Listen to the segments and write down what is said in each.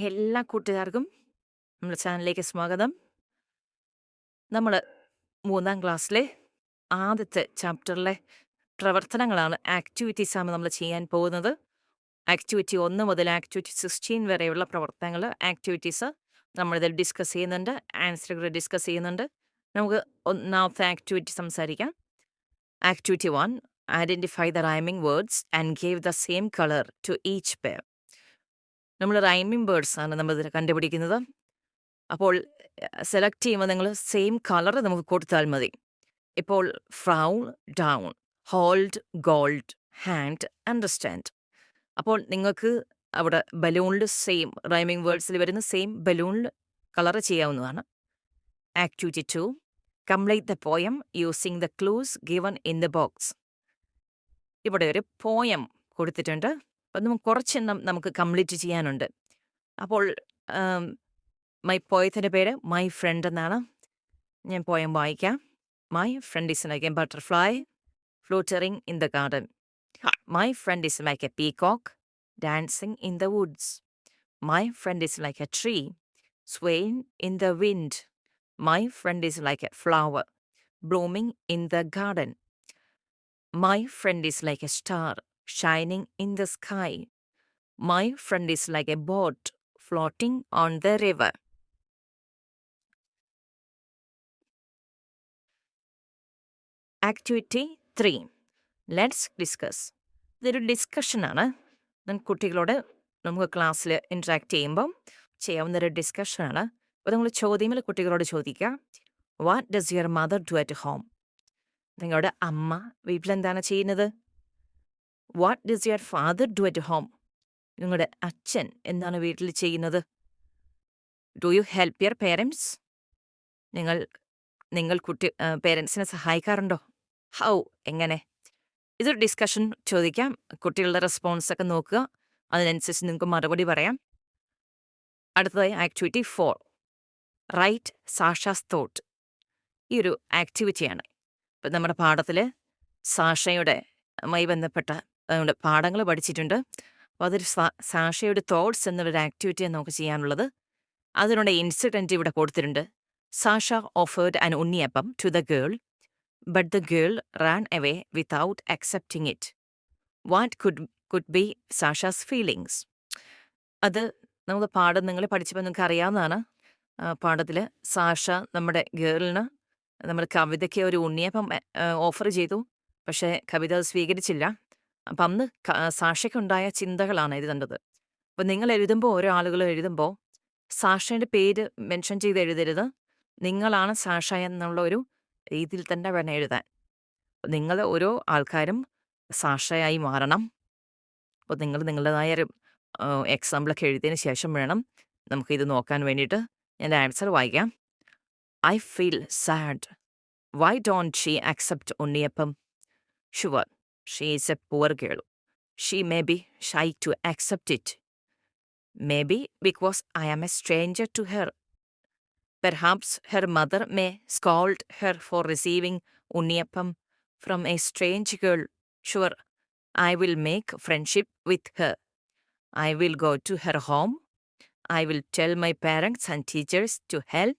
എല്ലാ കൂട്ടുകാർക്കും നമ്മുടെ ചാനലിലേക്ക് സ്വാഗതം. നമ്മൾ 3ാം ക്ലാസ്സിലെ ആദ്യത്തെ ചാപ്റ്ററിലെ പ്രവർത്തനങ്ങളാണ്, ആക്ടിവിറ്റീസാണ് നമ്മൾ ചെയ്യാൻ പോകുന്നത്. ആക്ടിവിറ്റി 1 മുതൽ ആക്ടിവിറ്റി 16 വരെയുള്ള പ്രവർത്തനങ്ങൾ, ആക്ടിവിറ്റീസ് നമ്മളിതിൽ ഡിസ്കസ് ചെയ്യുന്നുണ്ട്. ആൻസറുകൾ ഡിസ്കസ് ചെയ്യുന്നുണ്ട്. നമുക്ക് ഒന്നാമത്തെ ആക്ടിവിറ്റി സംസാരിക്കാം. Activity 1, identify the rhyming words and gave the same colour to each pair. നമ്മൾ റൈമിംഗ് വേർഡ്സ് ആണ് നമ്മളിതിൽ കണ്ടുപിടിക്കുന്നത്. അപ്പോൾ സെലക്ട് ചെയ്യുമ്പോൾ നിങ്ങൾ സെയിം കളർ നമുക്ക് കൊടുത്താൽ മതി. ഇപ്പോൾ frown, down, hold, gold, hand, understand. അപ്പോൾ നിങ്ങൾക്ക് അവിടെ ബലൂണിൽ സെയിം റൈമിംഗ് വേർഡ്സിൽ വരുന്ന സെയിം ബലൂണിൽ കളർ ചെയ്യാവുന്നതാണ്. Activity 2, complete the poem using the clues given in the box. ഇവിടെ ഒരു പോയം കൊടുത്തിട്ടുണ്ട്. അപ്പം നമുക്ക് കുറച്ചെണ്ണം നമുക്ക് കംപ്ലീറ്റ് ചെയ്യാനുണ്ട്. അപ്പോൾ മൈ പോയത്തിൻ്റെ പേര് മൈ ഫ്രണ്ട് എന്നാണ്. ഞാൻ പോയം വായിക്കാം. My friend is like a butterfly fluttering in the garden. My friend is like a peacock dancing in the woods. My friend is like a tree swaying in the wind. My friend is like a flower blooming in the garden. My friend is like a star shining in the sky. My friend is like a boat floating on the river. Activity 3, let's discuss. ഇതൊരു ഡിസ്കഷനാണ്. കുട്ടികളോട് നമുക്ക് ക്ലാസ്സിൽ interact ചെയ്യുമ്പം ചെയ്യാവുന്നൊരു ഡിസ്കഷനാണ്. അപ്പോൾ നിങ്ങൾ ചോദ്യങ്ങൾ കുട്ടികളോട് ചോദിക്കുക. What does your mother do at home? നിങ്ങളുടെ അമ്മ വീട്ടിലെന്താണ് ചെയ്യുന്നത്? What does your father do at home? നിങ്ങളുടെ അച്ഛൻ എന്താണ് വീട്ടിൽ ചെയ്യുന്നത്? Do you help your parents? നിങ്ങൾ പേരൻസിനെ സഹായിക്കാറുണ്ടോ? ഹൗ, എങ്ങനെ? ഇതൊരു ഡിസ്കഷൻ ചോദിക്കാം. കുട്ടികളുടെ റെസ്പോൺസൊക്കെ നോക്കുക. അതിനനുസരിച്ച് നിങ്ങൾക്ക് മറുപടി പറയാം. അടുത്തതായി ആക്ടിവിറ്റി 4, റൈറ്റ് സാഷാസ് തോട്ട്. ഈ ഒരു ആക്ടിവിറ്റിയാണ്. ഇപ്പം നമ്മുടെ പാഠത്തിൽ സാഷയുടെമായി ബന്ധപ്പെട്ട പാഠങ്ങൾ പഠിച്ചിട്ടുണ്ട്. അപ്പോൾ അതൊരു സാഷയുടെ തോട്ട്സ് എന്നുള്ളൊരു ആക്ടിവിറ്റിയാണ് നമുക്ക് ചെയ്യാനുള്ളത്. അതിനുള്ള ഇൻസിഡൻറ്റ് ഇവിടെ കൊടുത്തിട്ടുണ്ട്. Sasha offered an unniyappam to the girl, but the girl ran away without accepting it. What could be Sasha's feelings? അത് നമ്മൾ പാഠം നിങ്ങൾ പഠിച്ചപ്പോൾ നിങ്ങൾക്ക് അറിയാവുന്നതാണ്. പാഠത്തിൽ സാഷ നമ്മുടെ ഗേളിന് നമ്മുടെ കവിതയ്ക്ക് ഒരു ഉണ്ണിയപ്പം ഓഫർ ചെയ്തു. പക്ഷേ കവിത അത് സ്വീകരിച്ചില്ല. അപ്പം അന്ന് സാഷയ്ക്കുണ്ടായ ചിന്തകളാണ് ഇത് കണ്ടത്. അപ്പം നിങ്ങൾ എഴുതുമ്പോൾ, ഓരോ ആളുകൾ എഴുതുമ്പോൾ സാഷയുടെ പേര് മെൻഷൻ ചെയ്ത് എഴുതരുത്. നിങ്ങളാണ് സാഷ എന്നുള്ള ഒരു രീതിയിൽ തന്നെ വേണം എഴുതാൻ. നിങ്ങൾ ഓരോ ആൾക്കാരും സാഷയായി മാറണം. അപ്പോൾ നിങ്ങൾ നിങ്ങളുടേതായ ഒരു എക്സാമ്പിളൊക്കെ എഴുതിയതിന് ശേഷം വേണം നമുക്കിത് നോക്കാൻ വേണ്ടിയിട്ട്. എൻ്റെ ആൻസർ വായിക്കാം. I feel sad. Why don't she accept unniyappam? Sure, she is a poor girl. She may be shy to accept it. May be because I am a stranger to her. Perhaps her mother may scold her for receiving unniyappam from a strange girl. Sure, I will make friendship with her. I will go to her home. I will tell my parents and teachers to help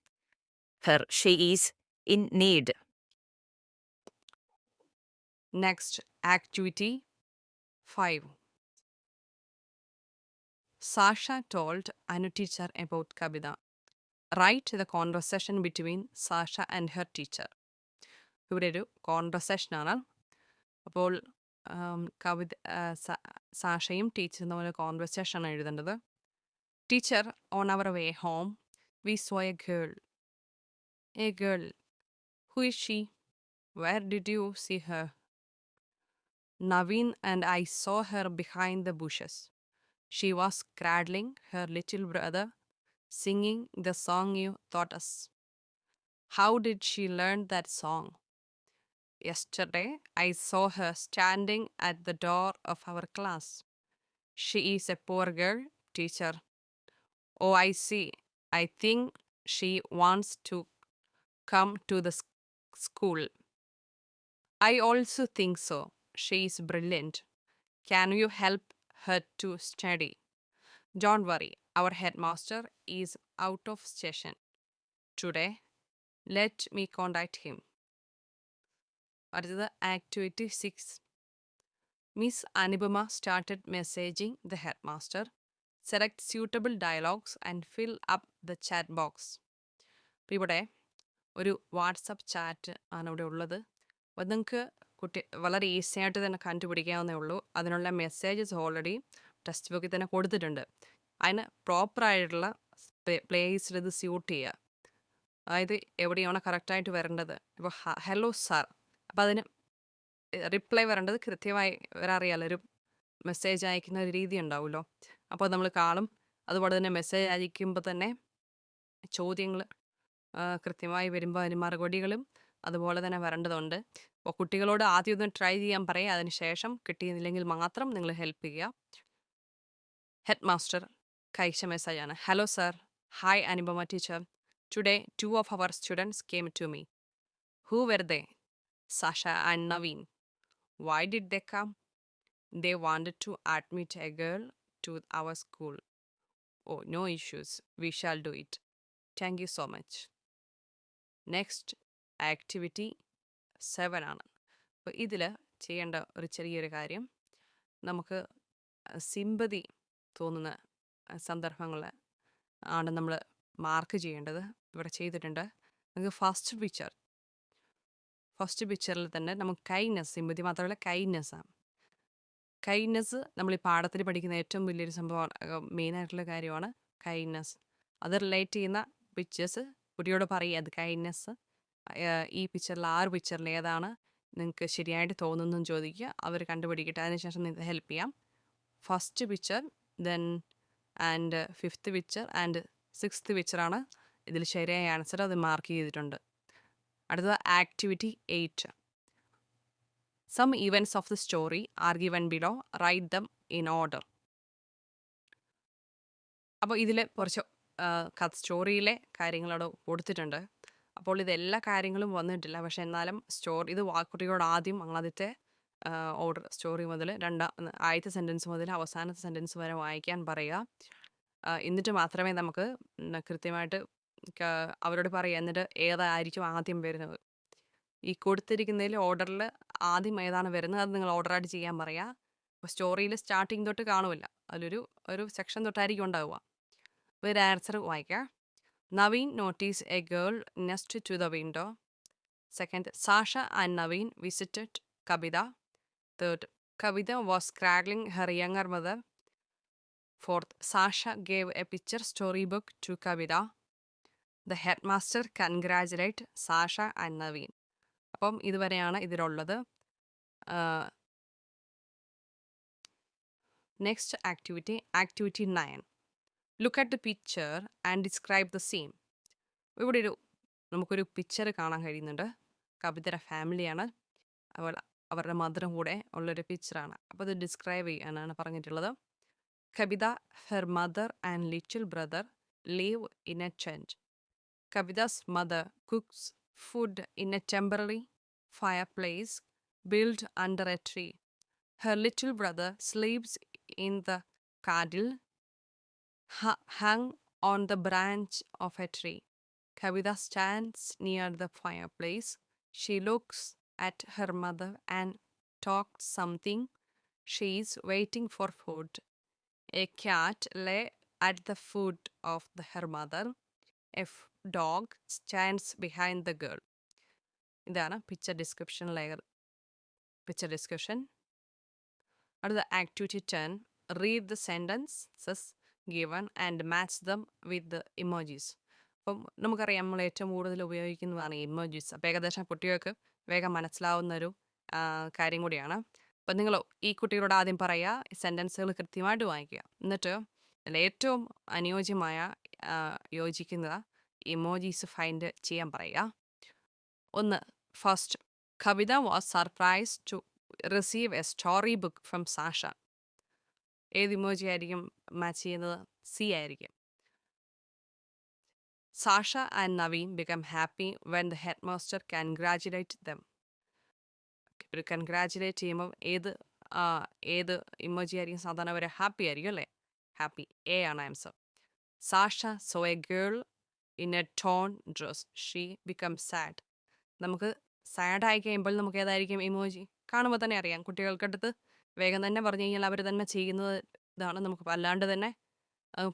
her. She is in need. Next, activity 5. Sasha told Anu teacher about Kabida. Write the conversation between Sasha and her teacher. ഇവിടെ ഒരു കോൺവെർസേഷനാണ്. അപ്പോൾ സാഷയും ടീച്ചറും തമ്മിൽ കോൺവെർസേഷനാണ് എഴുതേണ്ടത്. Teacher, on our way home we saw a girl. A girl, who is she? Where did you see her? Naveen and I saw her behind the bushes. She was cradling her little brother, singing the song you taught us. How did she learn that song? Yesterday, I saw her standing at the door of our class. She is a poor girl, teacher. Oh, I see. I think she wants to come to the school. I also think so. She is brilliant. Can you help her to study? Don't worry, our headmaster is out of station today. Let me contact him. അടുത്തത് activity 6. Miss Anubama started messaging the headmaster. Select suitable dialogues and fill up the chat box. അപ്പോൾ ഇവിടെ ഒരു WhatsApp chat ആണ് ഇവിടെ ഉള്ളത്. അപ്പോൾ നിങ്ങൾക്ക് വളരെ ഈസി ആയിട്ട് തന്നെ കണ്ടുപിടിക്കാവുന്നേ ഉള്ളൂ. അതിനുള്ള മെസ്സേജസ് ഓൾറെഡി ടെക്സ്റ്റ് ബുക്കിൽ തന്നെ കൊടുത്തിട്ടുണ്ട്. അതിന് പ്രോപ്പറായിട്ടുള്ള പ്ലേസിൽ ഇത് സ്യൂട്ട് ചെയ്യുക. അതായത് എവിടെയാണോ കറക്റ്റായിട്ട് വരേണ്ടത്. ഇപ്പോൾ ഹലോ സാർ, അപ്പോൾ അതിന് റിപ്ലൈ വരേണ്ടത് കൃത്യമായി അറിയാമല്ലോ, ഒരു മെസ്സേജ് അയക്കുന്ന ഒരു രീതി ഉണ്ടാവുമല്ലോ. അപ്പോൾ നമ്മൾ കാണും. അതുപോലെ തന്നെ മെസ്സേജ് അയക്കുമ്പോൾ തന്നെ ചോദ്യങ്ങൾ കൃത്യമായി വരുമ്പോൾ അതിന് മറുപടികളും അതുപോലെ തന്നെ വരേണ്ടതുണ്ട്. അപ്പോൾ കുട്ടികളോട് ആദ്യം ഒന്ന് ട്രൈ ചെയ്യാൻ പറയുക. അതിന് ശേഷം കിട്ടിയില്ലെങ്കിൽ മാത്രം നിങ്ങൾ ഹെൽപ്പ് ചെയ്യുക. ഹെഡ് മാസ്റ്റർ അയച്ച മെസ്സേജാണ്. Hello sir, hi Anupama teacher. Today 2 of our students came to me. Who were they? Sasha and Naveen. Why did they come? They wanted to admit a girl to our school. Oh, no issues. We shall do it. Thank you so much. Next activity 7 ആണ്. അപ്പോൾ ഇതിൽ ചെയ്യേണ്ട ഒരു ചെറിയൊരു കാര്യം, നമുക്ക് sympathy തോന്നുന്ന സന്ദർഭങ്ങൾ ആണ് നമ്മൾ മാർക്ക് ചെയ്യേണ്ടത്. ഇവിടെ ചെയ്തിട്ടുണ്ട്. നമുക്ക് ഫസ്റ്റ് പിക്ചറിൽ തന്നെ നമുക്ക് കൈൻഡ്നെസ്, സിമ്പതി മാത്രമല്ല കൈൻഡ്നെസ്സാണ്. കൈൻഡ്നെസ് നമ്മൾ ഈ പാഠത്തിൽ പഠിക്കുന്ന ഏറ്റവും വലിയൊരു സംഭവമാണ്, മെയിനായിട്ടുള്ള കാര്യമാണ് കൈൻഡ്നെസ്. അത് റിലേറ്റ് ചെയ്യുന്ന പിക്ചേഴ്സ് കുട്ടിയോട് പറയുക. അത് കൈൻഡ്നെസ് ഈ പിക്ചറിൽ 6 പിക്ചറിൽ ഏതാണ് നിങ്ങൾക്ക് ശരിയായിട്ട് തോന്നുന്നതെന്ന് ചോദിക്കുക. അവർ കണ്ടുപിടിക്കട്ടെ. അതിനുശേഷം നിങ്ങൾക്ക് ഹെൽപ്പ് ചെയ്യാം. First picture, then and 5th picture and 6th പിക്ചറാണ് ഇതിൽ ശരിയായ ആൻസർ. അത് മാർക്ക് ചെയ്തിട്ടുണ്ട്. അടുത്തത് activity 8. Some events of the story are given below. Write them in order. അപ്പോൾ ഇതിൽ കുറച്ച് സ്റ്റോറിയിലെ കാര്യങ്ങളോട് കൊടുത്തിട്ടുണ്ട്. അപ്പോൾ ഇതെല്ലാ കാര്യങ്ങളും വന്നിട്ടില്ല. പക്ഷെ എന്നാലും ഇത് കുട്ടികളോട് ആദ്യത്തെ ഓർഡർ, സ്റ്റോറി മുതൽ ആദ്യത്തെ സെൻറ്റൻസ് മുതൽ അവസാനത്തെ സെൻറ്റൻസ് വരെ വായിക്കാൻ പറയുക. എന്നിട്ട് മാത്രമേ നമുക്ക് കൃത്യമായിട്ട് അവരോട് പറയുക. എന്നിട്ട് ഏതായിരിക്കും ആദ്യം വരുന്നത്. ഈ കൊടുത്തിരിക്കുന്നതിൽ ഓർഡറിൽ ആദ്യം ഏതാണ് വരുന്നത് അത് നിങ്ങൾ ഓർഡറായിട്ട് ചെയ്യാൻ പറയുക. അപ്പോൾ സ്റ്റോറിയിൽ സ്റ്റാർട്ടിങ് തൊട്ട് കാണുമല്ല, ഒരു സെക്ഷൻ തൊട്ടായിരിക്കും ഉണ്ടാവുക. ഒരു ആൻസർ വായിക്കാം. Naveen noticed a girl next to the window. Second, Sasha and Naveen visited Kavita. Third, Kavita was cradling her younger mother. Fourth, Sasha gave a picture storybook to Kavita. The headmaster congratulated Sasha and Naveen. അപ്പം ഇതുവരെയാണ് ഇതിലുള്ളത്. Next activity 9. Look at the picture and describe the scene. ഇവിടെ നമുക്കൊരു picture കാണാൻ കഴിയുന്നുണ്ട്. കവിതയുടെ ഫാമിലിയാണ്, അവരുടെ മദറും കൂടെ ഉള്ളൊരു പിക്ചറാണ്. അപ്പോൾ ഇത് ഡിസ്ക്രൈബ് ചെയ്യാനാണ് പറഞ്ഞിട്ടുള്ളത്. Kavitha, her mother and little brother live in a tent. Kavita's mother cooks food in a temporary fireplace built under a tree. Her little brother sleeps in the cradle hung on the branch of a tree. Kavita stands near the fireplace. She looks at her mother and talks something. She is waiting for food. A cat lay at the foot of her mother. A dog stands behind the girl. ഇതാണ് picture description ലെയർ. Picture description. അടുത്ത activity 10. Read the sentences given and match them with the emojis. അപ്പം നമുക്കറിയാം നമ്മൾ ഏറ്റവും കൂടുതൽ ഉപയോഗിക്കുന്നതാണ് emojis. അപ്പോൾ ഏകദേശം കുട്ടികൾക്ക് വേഗം മനസ്സിലാവുന്നൊരു കാര്യം കൂടിയാണ്. അപ്പം നിങ്ങൾ ഈ കുട്ടികളോട് ആദ്യം പറയുക, സെൻറ്റൻസുകൾ കൃത്യമായിട്ട് വായിക്കുക. എന്നിട്ട് അതിൽ ഏറ്റവും അനുയോജ്യമായ യോജിക്കുന്ന ഇമോജീസ് ഫൈൻഡ് ചെയ്യാൻ പറയുക. ഒന്ന്, first, Kavitha was surprise to receive a story book from Sasha. ഏത് ഇമോജി ആയിരിക്കും മാച്ച് ചെയ്യുന്നത്? സി ആയിരിക്കും. Sasha and Naveen become happy when the head master congratulate them. ഒരു കൺഗ്രാജുലേറ്റ് ചെയ്യുമ്പോൾ ഏത് ഇമോജി ആയിരിക്കും സാധാരണ വരെ? ഹാപ്പി ആയിരിക്കും അല്ലേ? happy. A ആണ് answer. Sasha saw a girl in a torn dress. She becomes sad. നമുക്ക് സാഡ് ആയി കഴിയുമ്പോൾ നമുക്ക് ഏതായിരിക്കും ഇമോജി കാണുമ്പോൾ തന്നെ അറിയാം. കുട്ടികൾക്കടുത്ത് വേഗം തന്നെ പറഞ്ഞു കഴിഞ്ഞാൽ അവർ തന്നെ ചെയ്യുന്നത് ഇതാണ്. നമുക്ക് അല്ലാണ്ട് തന്നെ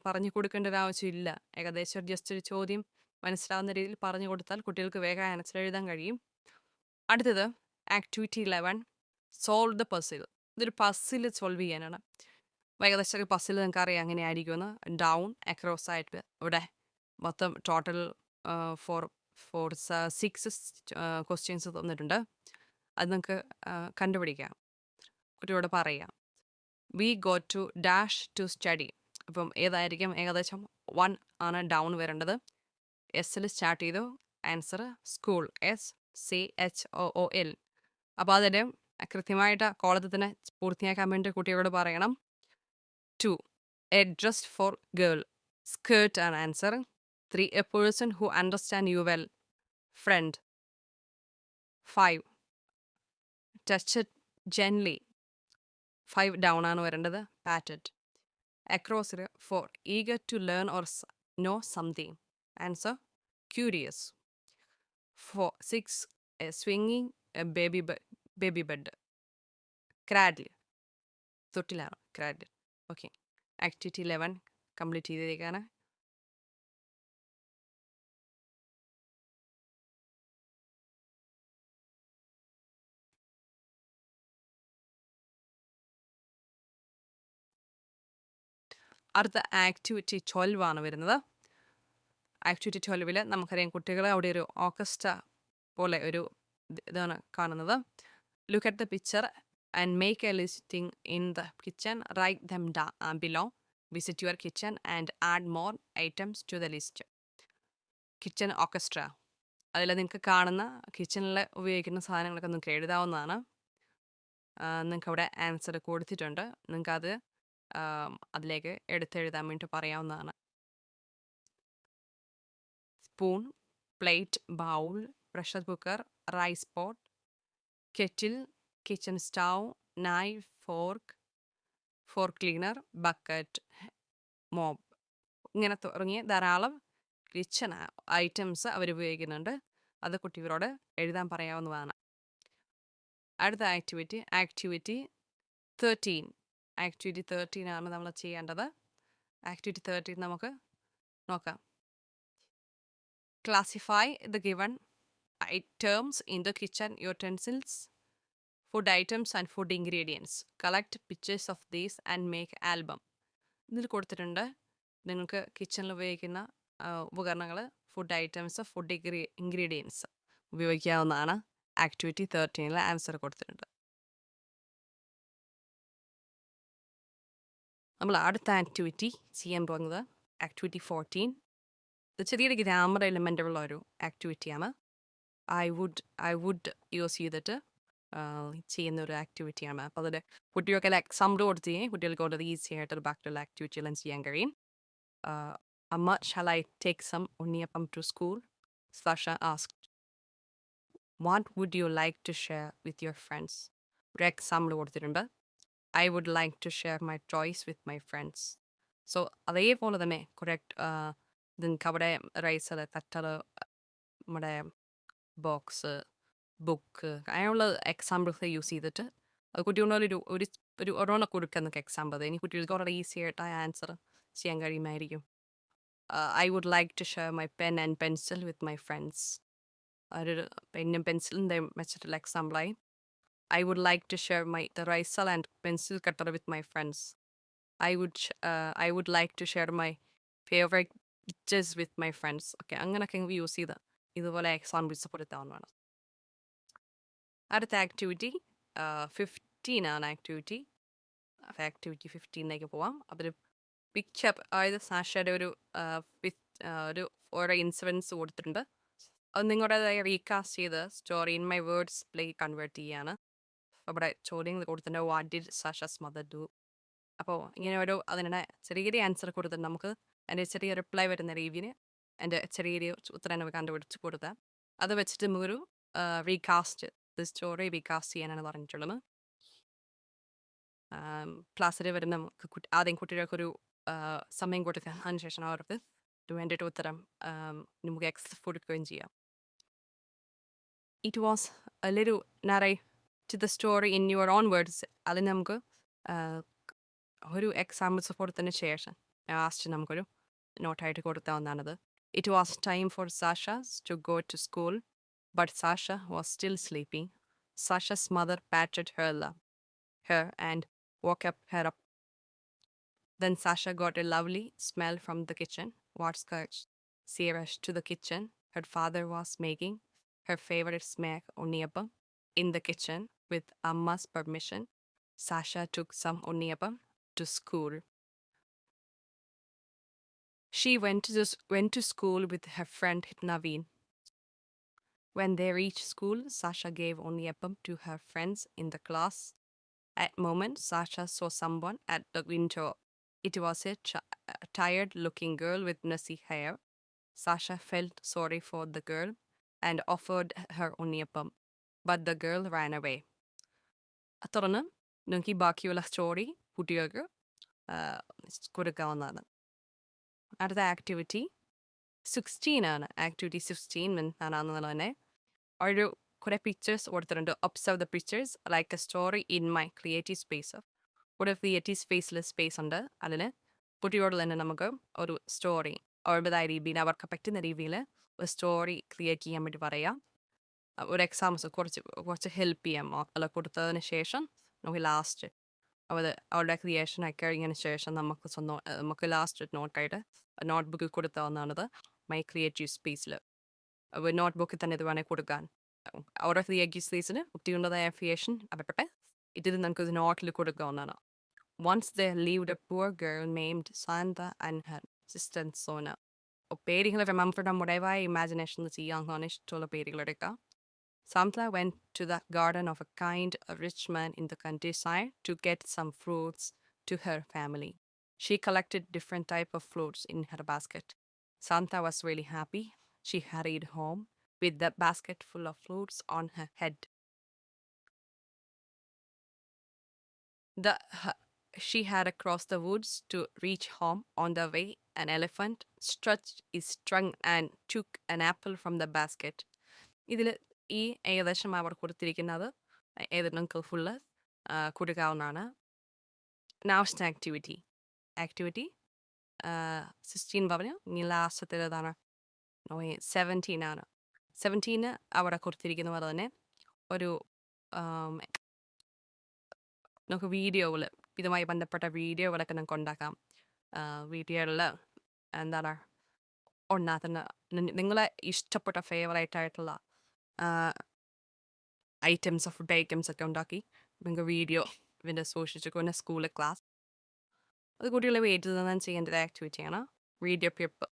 പറഞ്ഞു കൊടുക്കേണ്ട ഒരു ആവശ്യമില്ല. ഏകദേശം ജസ്റ്റ് ഒരു ചോദ്യം മനസ്സിലാവുന്ന രീതിയിൽ പറഞ്ഞു കൊടുത്താൽ കുട്ടികൾക്ക് വേഗം ആൻസർ എഴുതാൻ കഴിയും. അടുത്തത് ആക്ടിവിറ്റി 11 സോൾവ് ദ പസിൽ. ഇതൊരു പസിൽ സോൾവ് ചെയ്യാനാണ്. ഏകദേശം ഒരു പസിൽ നിങ്ങൾക്ക് അറിയാം എങ്ങനെ ആയിരിക്കുമെന്ന്. ഡൗൺ അക്രോസ് ആയിട്ട് ഇവിടെ മൊത്തം ടോട്ടൽ ഫോർ 6 ക്വസ്റ്റ്യൻസ് തന്നിട്ടുണ്ട്. അത് നിങ്ങൾക്ക് കണ്ടുപിടിക്കാം. കുട്ടിയോട് പറയാം. We go to dash to study. അപ്പം ഏതായിരിക്കും? ഏകദേശം 1 ആണ് ഡൗൺ വരേണ്ടത്. എസ്സിൽ സ്റ്റാർട്ട് ചെയ്തു. Answer school. SCHOOL. അപ്പോൾ അതിന് കൃത്യമായിട്ട് കോളത്തിൽ തന്നെ പൂർത്തിയാക്കാൻ വേണ്ടി കുട്ടിയോട് പറയണം. 2 a dress for girl. Skirt ആണ് answer. 3 a person who understand you well. Friend. 5 touch it gently. 5 down ആണ് വരേണ്ടത്. പാറ്റഡ്. അക്രോസിൽ 4 eager to learn or know something. Answer curious. 6 സ്വിങ്ങിങ് ബേബി ബെഡ്. ക്രാഡിൽ. തൊട്ടിലാണ് ക്രാഡിൽ. ഓക്കെ, ആക്ടിവിറ്റി 11 കംപ്ലീറ്റ് ചെയ്തേക്കാണ്. അടുത്ത activity 12 ആണ് വരുന്നത്. ആക്ടിവിറ്റി 12 നമുക്കറിയാം കുട്ടികളെ അവിടെ ഒരു ഓർക്കസ്ട്ര പോലെ ഒരു ഇതാണ് കാണുന്നത്. Look at the picture and make a listing in the kitchen. Write them below. Visit your kitchen and add more items to the list. Kitchen orchestra. അതിൽ നിങ്ങൾക്ക് കാണുന്ന കിച്ചണിൽ ഉപയോഗിക്കുന്ന സാധനങ്ങളൊക്കെ നിങ്ങൾക്ക് എഴുതാവുന്നതാണ്. നിങ്ങൾക്ക് അവിടെ ആൻസർ കൊടുത്തിട്ടുണ്ട്. നിങ്ങൾക്കത് അതിലേക്ക് എടുത്തെഴുതാൻ വേണ്ടി പറയാവുന്നതാണ്. Spoon, plate, bowl, pressure cooker, rice pot, kettle, kitchen stove, knife, fork cleaner, bucket, mop. ഇങ്ങനെ തുടങ്ങിയ ധാരാളം കിച്ചൺ ഐറ്റംസ് അവർ ഉപയോഗിക്കുന്നുണ്ട്. അത് കുട്ടികളോട് എഴുതാൻ പറയാവുന്നതാണ്. അടുത്ത ആക്ടിവിറ്റി 13. ആക്ടിവിറ്റി 13 ആണ് നമ്മൾ ചെയ്യേണ്ടത്. ആക്ടിവിറ്റി 13 നമുക്ക് നോക്കാം. Classify the given items in the kitchen utensils, food items and food ingredients. Collect pictures of these and make album. ഇതിൽ കൊടുത്തിട്ടുണ്ട് നിങ്ങൾക്ക് കിച്ചണിൽ ഉപയോഗിക്കുന്ന ഉപകരണങ്ങൾ, ഫുഡ് ഐറ്റംസ്, ഫുഡ് ഇൻഗ്രീഡിയൻസ് ഉപയോഗിക്കാവുന്നതാണ്. ആക്ടിവിറ്റി 13 ആൻസർ കൊടുത്തിട്ടുണ്ട്. നമ്മൾ അടുത്ത ആക്ടിവിറ്റി ചെയ്യാൻ പോകുന്നത് ആക്ടിവിറ്റി 14. ഇത് ചെറിയൊരു ഗ്രാമർ എലിമെൻ്റ് ഉള്ള ഒരു ആക്ടിവിറ്റിയാണ്. ഐ വുഡ് യൂസ് ചെയ്തിട്ട് ചെയ്യുന്ന ഒരു ആക്ടിവിറ്റിയാണ്. അപ്പോൾ അതിൽ കുട്ടികൾക്ക് എക്സാമ്പിൾ കൊടുത്ത് കുട്ടികൾക്ക് വളരെ ഈസി ആയിട്ട് ബാക്കിയുള്ള ആക്ടിവിറ്റിയെല്ലാം ചെയ്യാൻ കഴിയും. അമ്മ, shall I take some unniyappam to school? Sasha asked. What would you like to share with your friends? ഒരു എക്സാമ്പിൾ കൊടുത്തിട്ടുണ്ട്. I would like to share my toys with my friends. So അതേപോലെ തന്നെ correct നിങ്ങൾക്ക് അവിടെ riser, cutter, നമ്മുടെ box, book അങ്ങനെയുള്ള examples use ചെയ്തിട്ട് അത് കുട്ടികളൊരു ഒരു ഒരെണ്ണം കൊടുക്കുക എന്നൊക്കെ എക്സാമ്പിൾ. ഇനി കുട്ടികൾക്ക് വളരെ ഈസി ആയിട്ട് ആ ആൻസർ ചെയ്യാൻ കഴിയുമായിരിക്കും. I would like to share my pen and pencil with my friends. അതൊരു പെന്നും പെൻസിലിൻ്റെ വെച്ചിട്ടുള്ള എക്സാമ്പിളായി. I would like to share the eraser and pencil cutter with my friends. I would like to share my favorite pictures with my friends. Okay, അങ്ങനെയൊക്കെ use ചെയ്ത് ഇതുപോലെ examples കൊടുത്താവുന്നതാണ്. അടുത്ത activity 15 ആണ്. Activity 15 പോവാം. അതൊരു picture, അതായത് സാഷയുടെ ഒരു ഓരോ ഇൻസിഡൻസ് കൊടുത്തിട്ടുണ്ട്. അത് നിങ്ങളുടേതായി റീകാസ്റ്റ് ചെയ്ത് story in my words play convert ചെയ്യാണ്. അവിടെ ചോദ്യം കൊടുത്തിട്ടുണ്ട്. What did Sasha's mother do? അപ്പോൾ ഇങ്ങനെ ഓരോ അതിനുള്ള ചെറിയ ആൻസർ കൊടുത്തിട്ട് നമുക്ക് അതിൻ്റെ ചെറിയ റിപ്ലൈ വരുന്ന രീതിയിൽ എൻ്റെ ചെറിയ ഉത്തരം കണ്ടുപിടിച്ച് കൊടുത്താൽ അത് വെച്ചിട്ട് നമുക്കൊരു റീകാസ്റ്റ് സ്റ്റോറി റീകാസ്റ്റ് ചെയ്യാനാണ് പറഞ്ഞിട്ടുള്ളത്. ക്ലാസ്സിൽ വരുന്ന ആദ്യം കുട്ടികൾക്കൊരു സമയം കൊടുത്തതിന് ശേഷം അവർക്ക് വേണ്ടിയിട്ട് ഉത്തരം നമുക്ക് എക്സ് കൊടുക്കുകയും ചെയ്യാം. It was a little narrate to the story in your own words. അതിന് നമുക്ക് ഒരു എക്സാമ്പിൾസ് കൊടുത്തതിന് ശേഷം ലാസ്റ്റ് നമുക്കൊരു നോട്ടായിട്ട് കൊടുത്താവുന്നതാണത്. It was time for Sasha to go to school, but Sasha was still sleeping. Sasha's mother patted her and woke her up. Then Sasha got a lovely smell from the kitchen. What's courage? She rushed to the kitchen. Her father was making her favorite snack, unniyapam, in the kitchen. With Amma's permission, Sasha took some unniyapam to school. She went to school with her friend Naveen. When they reached school, Sasha gave unniyapam to her friends in the class. At moment, Sasha saw someone at the window. It was a tired-looking girl with messy hair. Sasha felt sorry for the girl and offered her unniyapam, but the girl ran away. തുടർന്ന് നിങ്ങൾക്ക് ഈ ബാക്കിയുള്ള story കുട്ടികൾക്ക് കൊടുക്കാവുന്നതാണ്. അടുത്ത activity 16 ആണ്. Activity 16 എന്താണെന്നുള്ളത് തന്നെ ഒരു കുറേ പിക്ചേഴ്സ് കൊടുത്തിട്ടുണ്ട്. Observe the pictures like A story in my creative space. ഒരു ക്രിയേറ്റീവ് സ്പേസിൽ സ്പേസ് ഉണ്ട്. അതിന് കുട്ടിയോട് തന്നെ നമുക്ക് ഒരു സ്റ്റോറി അവരുടേതായ രീതിയിൽ അവർക്ക് പറ്റുന്ന രീതിയിൽ ഒരു സ്റ്റോറി ക്രിയേറ്റ് ചെയ്യാൻ വേണ്ടി പറയാം. ഒരു എക്സാമ്പിൾസ് കുറച്ച് ഹെൽപ്പ് ചെയ്യാം അല്ല കൊടുത്തതിന് ശേഷം നമുക്ക് ലാസ്റ്റ് അവരുടെ ക്രിയേഷൻ ഒക്കെ കഴിഞ്ഞതിന് ശേഷം നമുക്ക് ലാസ്റ്റ് നോട്ടായിട്ട് നോട്ട്ബുക്കിൽ കൊടുത്താവുന്നതാണത്. മൈ ക്രിയേറ്റീവ് സ്പേസിൽ നോട്ട്ബുക്കിൽ തന്നെ ഇത് വേണമെങ്കിൽ കൊടുക്കാൻ അവരുടെ ക്രിയേറ്റീവ് സ്പേസിന് കുട്ടികളുടേതായ ക്രിയേഷൻ അവരുടെ ഇതിൽ നമുക്കിത് നോട്ടിൽ കൊടുക്കാവുന്നതാണ്. Once there lived a poor girl named Santa and her sister Sona. പേരുകൾ remember നമ്മുടേതായ ഇമാജിനേഷൻ ചെയ്യാൻ ഇഷ്ടമുള്ള പേരുകളെടുക്കാം. Santa went to the garden of a kind, rich man in the countryside to get some fruits to her family. She collected different type of fruits in her basket. Santa was really happy. She hurried home with the basket full of fruits on her head. She had crossed the woods to reach home. On the way, an elephant stretched its trunk and took an apple from the basket. ഇതിൽ ഈ ഏകദേശം അവർ കൊടുത്തിരിക്കുന്നത് നിങ്ങൾക്ക് full കൊടുക്കാവുന്നതാണ്. നാസ്റ്റ് activity 16 പറഞ്ഞു. ഇനി ലാസ്റ്റത്തേതാണ് 17 ആണ്. 17 അവിടെ കൊടുത്തിരിക്കുന്ന പോലെ തന്നെ ഒരു നമുക്ക് വീഡിയോകൾ ഇതുമായി ബന്ധപ്പെട്ട വീഡിയോകളൊക്കെ നമുക്ക് ഉണ്ടാക്കാം. വീഡിയോകളിൽ എന്താണ് ഉണ്ടാകുന്ന നിങ്ങളെ ഇഷ്ടപ്പെട്ട ഫേവറേറ്റ് ആയിട്ടുള്ള ഐറ്റംസ് ഫുഡ് ഐറ്റംസ് ഒക്കെ ഉണ്ടാക്കി നിങ്ങൾക്ക് വീഡിയോ ഇതിൻ്റെ സൂക്ഷിച്ചുകൊണ്ട് സ്കൂളിൽ ക്ലാസ് അത് കുട്ടികളെ വീട്ടിൽ നിന്ന് ചെയ്യേണ്ട ഒരു ആക്ടിവിറ്റിയാണ്. Video paper.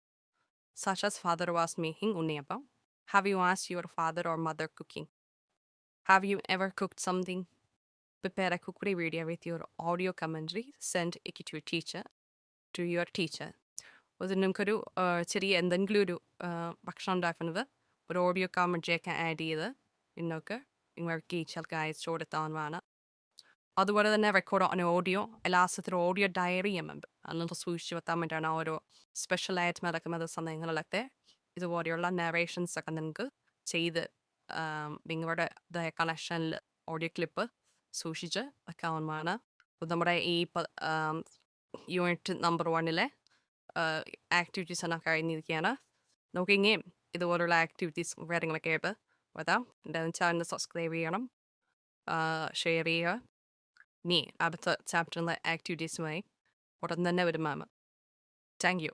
Sasha's father was making unniyapam. Have you asked your father or mother cooking? Have you ever cooked something? Prepare a cookery video with your audio commentary. Send it to your teacher. അത് നിങ്ങൾക്കൊരു ചെറിയ എന്തെങ്കിലും ഒരു ഭക്ഷണം ഉണ്ടാക്കുന്നത് ഒരു audio കമൻട്രിയൊക്കെ add ചെയ്ത് നിങ്ങൾക്ക് നിങ്ങൾക്ക് ടീച്ചർക്ക് അയച്ചു കൊടുത്താവുന്നതാണ്. അതുപോലെ തന്നെ റെക്കോർഡ് ഓഡിയോ എല്ലാത്തിനും ഓഡിയോ ഡയറി ചെയ്യുന്നുണ്ട്. അന്നത്തെ സൂക്ഷിച്ച് വെത്താൻ വേണ്ടിയിട്ടാണ് ഓരോ സ്പെഷ്യലായിട്ട് നടക്കുന്ന സമയങ്ങളിലൊക്കെ ഇതുപോലെയുള്ള നറേഷൻസ് ഒക്കെ നിങ്ങൾക്ക് ചെയ്ത് നിങ്ങളുടെ കണക്ഷനിൽ ഓഡിയോ ക്ലിപ്പ് സൂക്ഷിച്ച് വെക്കാവുന്നതാണ്. നമ്മുടെ ഈ യൂണിറ്റ് നമ്പർ 1 ആക്ടിവിറ്റീസ് എല്ലാം കഴിഞ്ഞിരിക്കുകയാണ്. നമുക്ക് ഇനിയും ഇതുപോലുള്ള ആക്ടിവിറ്റീസ് കാര്യങ്ങളൊക്കെ ആയിട്ട് വരാം. എൻ്റെ ചാനൽ സബ്സ്ക്രൈബ് ചെയ്യണം, ഷെയർ ചെയ്യുക. ഇനി അടുത്ത ചാപ്റ്ററിലെ ആക്ടിവിറ്റീസുമായി ഉടൻ തന്നെ വരുമാണ്. Thank you.